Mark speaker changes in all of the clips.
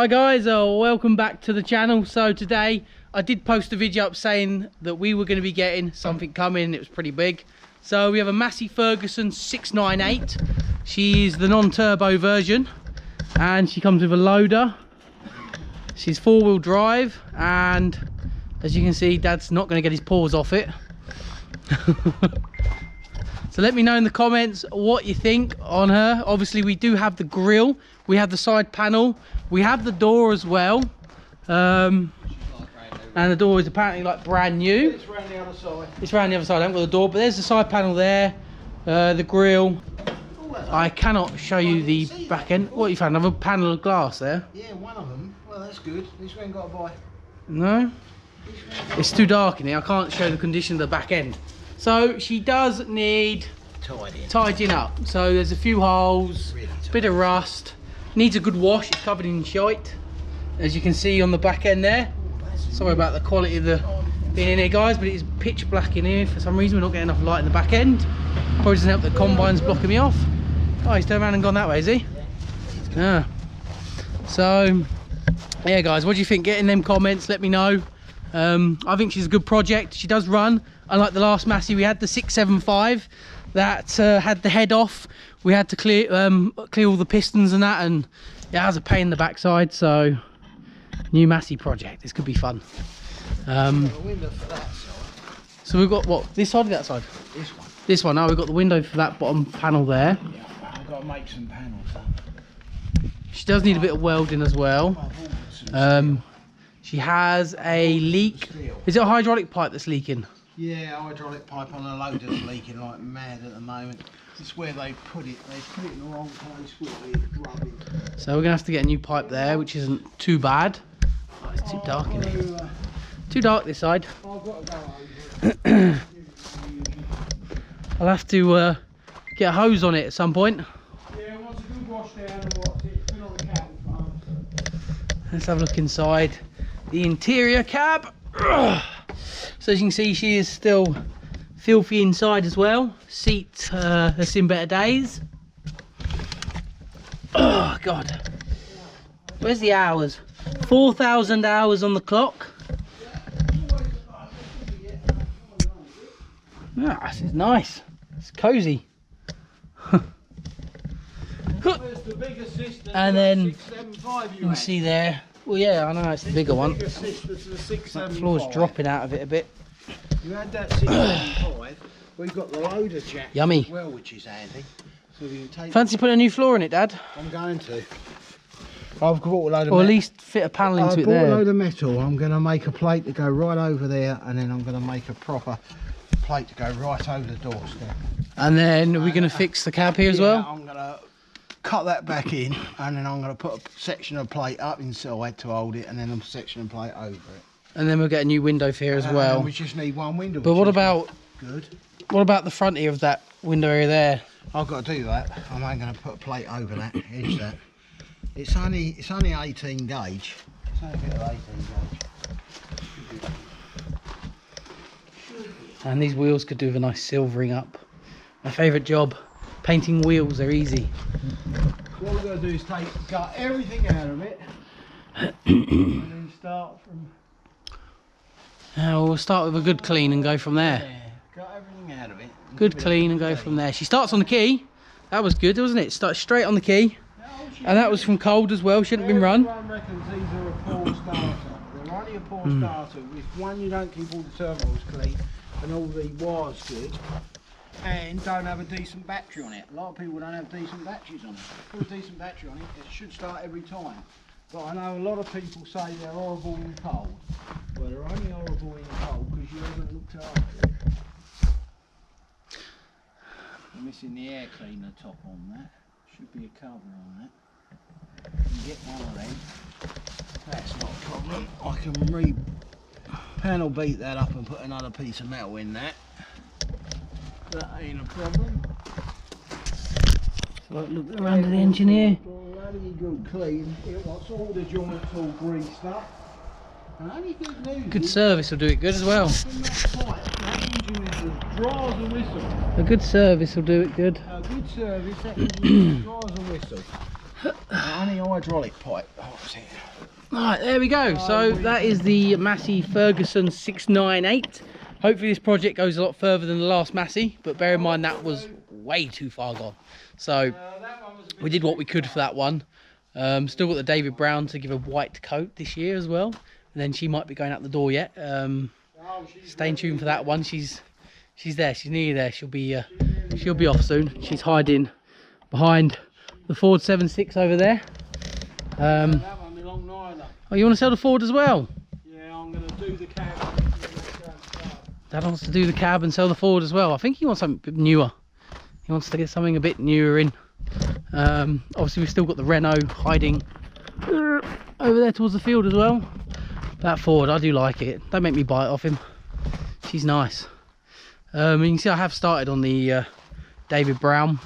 Speaker 1: Hi guys, welcome back to the channel. So today I did post a video up saying that we were going to be getting something coming. It was pretty big. So we have a Massey Ferguson 698. She's the non-turbo version and she comes with a loader. She's four-wheel drive, and as you can see, Dad's not going to get his paws off it. So let me know in the comments what you think on her. Obviously we do have the grille, we have the side panel, we have the door as well, and the door is apparently like brand new.
Speaker 2: It's round the other side.
Speaker 1: It's round the other side. I haven't got the door, but there's the side panel there, the grille. I cannot show you the back end. What, you found another panel of glass there?
Speaker 2: Yeah, one of them. Well, that's good. At least we ain't got to buy.
Speaker 1: No, it's too dark in here. I can't show the condition of the back end. So she does need tidying up. So there's a few holes, really bit of rust, needs a good wash. It's covered in shite, as you can see on the back end there. Sorry about the quality of the being in here, guys, but it's pitch black in here for some reason. We're not getting enough light in the back end. Probably doesn't help that the combine's blocking me off. Oh, he's turned around and gone that way, is he? Yeah. So yeah guys, what do you think? Get in them comments, let me know. I think she's a good project. She does run. Unlike the last Massey, we had the 675 that had the head off. We had to clear all the pistons and that, and yeah, it has a pain in the backside. So new Massey project, this could be fun. So we've got what, this side or that side?
Speaker 2: This one.
Speaker 1: This one. Oh, we've got the window for that bottom panel there.
Speaker 2: Yeah, I've got to make some panels up.
Speaker 1: She does need a bit of welding as well. She has a leak. Is it a hydraulic pipe that's leaking?
Speaker 2: Yeah, hydraulic pipe on a loader's leaking like mad at the moment. It's where they put it. They put it in the wrong place with the rubbing.
Speaker 1: So we're gonna have to get a new pipe there, which isn't too bad. Oh, it's too dark in here. Too dark this side.
Speaker 2: I've got to go over it.
Speaker 1: I'll have to get a hose on it at some point.
Speaker 2: Yeah, once a good wash down and what's it? Put on the cattle farm.
Speaker 1: Let's have a look inside the interior cab. So as you can see, she is still filthy inside as well. Seat has seen better days. Oh god, where's the hours? 4,000 hours on the clock. Ah, this is nice. It's cozy. And then you can see there. Well, yeah, I know it's the bigger one. That floor's dropping out of it a bit.
Speaker 2: You had that 675. We've got the loader jack
Speaker 1: Yummy.
Speaker 2: as well, which is handy. So we can take.
Speaker 1: Fancy putting a new floor in it, Dad?
Speaker 2: I'm going to. I've bought a load of metal.
Speaker 1: Or at least fit a panel into it there.
Speaker 2: I bought a load of metal. I'm going to make a plate to go right over there, and then I'm going to make a proper plate to go right over the doorstep.
Speaker 1: And then we're going to fix the cab here as well?
Speaker 2: I'm going to cut that back in, and then I'm going to put a section of plate up inside to hold it, and then a section of plate over it.
Speaker 1: And then we'll get a new window for here as well.
Speaker 2: And we just need one window.
Speaker 1: But what about
Speaker 2: good?
Speaker 1: What about the front here of that window area there?
Speaker 2: I've got to do that. I'm only going to put a plate over that, edge that. It's only 18 gauge. It's only a bit of 18 gauge.
Speaker 1: And these wheels could do with a nice silvering up. My favourite job, painting wheels, they're easy.
Speaker 2: What we're going to do is gut everything out of it, and then start from.
Speaker 1: We'll start with a good clean and go from there.
Speaker 2: Yeah, got everything out of it.
Speaker 1: Good clean and go from there. She starts on the key. That was good, wasn't it? Starts straight on the key. And that was from cold as well, shouldn't have been run.
Speaker 2: Everyone reckons these are a poor starter. They're only a poor starter. If one, you don't keep all the turbos clean and all the wires good, and don't have a decent battery on it. A lot of people don't have decent batteries on it. Put a decent battery on it, it should start every time. But I know a lot of people say they're horrible in cold. Well, they're only horrible in cold because you haven't looked after it. I'm missing the air cleaner top on that. Should be a cover on that. You can get one of them. That's not a problem. I can panel beat that up and put another piece of metal in that. That ain't a problem.
Speaker 1: So look around the engine here.
Speaker 2: Bloody good clean. It wants all the joints all greased up. And only good news.
Speaker 1: Good service will do it good as well.
Speaker 2: That engine is as dry as a whistle.
Speaker 1: A good service will do it good.
Speaker 2: A good service, that engine is as dry as a whistle. Only hydraulic pipe. Oh,
Speaker 1: Right, there we go. So that is the Massey Ferguson 698. Hopefully this project goes a lot further than the last Massey, but bear in mind that was way too far gone. So we did what we could for that one. Still got the David Brown to give a white coat this year as well. And then she might be going out the door yet. Stay tuned for that one. She's there. She's nearly there. She'll be off soon. She's hiding behind the Ford 7.6 over there. Oh, you want to sell the Ford as well?
Speaker 2: Yeah, I'm going to do the cab.
Speaker 1: Dad wants to do the cab and sell the Ford as well. I think he wants something a bit newer. He wants to get something a bit newer in. Obviously we've still got the Renault hiding over there towards the field as well. That Ford, I do like it. Don't make me buy it off him. She's nice. You can see I have started on the David Brown.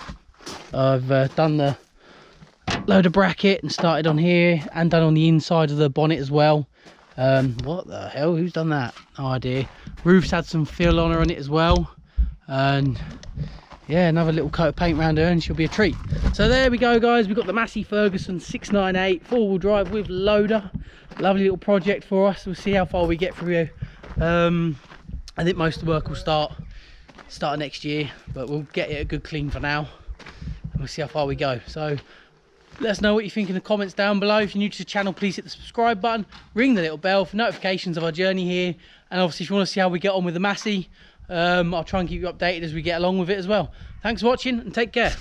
Speaker 1: I've done the load of bracket and started on here and done on the inside of the bonnet as well. What the hell, who's done that? No idea. Roof's had some fill on her on it as well, and yeah, another little coat of paint around her and she'll be a treat. So there we go guys, we've got the Massey Ferguson 698 4-wheel drive with loader. Lovely little project for us. We'll see how far we get through here. I think most of the work will start next year, but we'll get it a good clean for now and we'll see how far we go. So let us know what you think in the comments down below. If you're new to the channel, please hit the subscribe button, ring the little bell for notifications of our journey here, and obviously if you want to see how we get on with the Massey, I'll try and keep you updated as we get along with it as well. Thanks for watching and take care.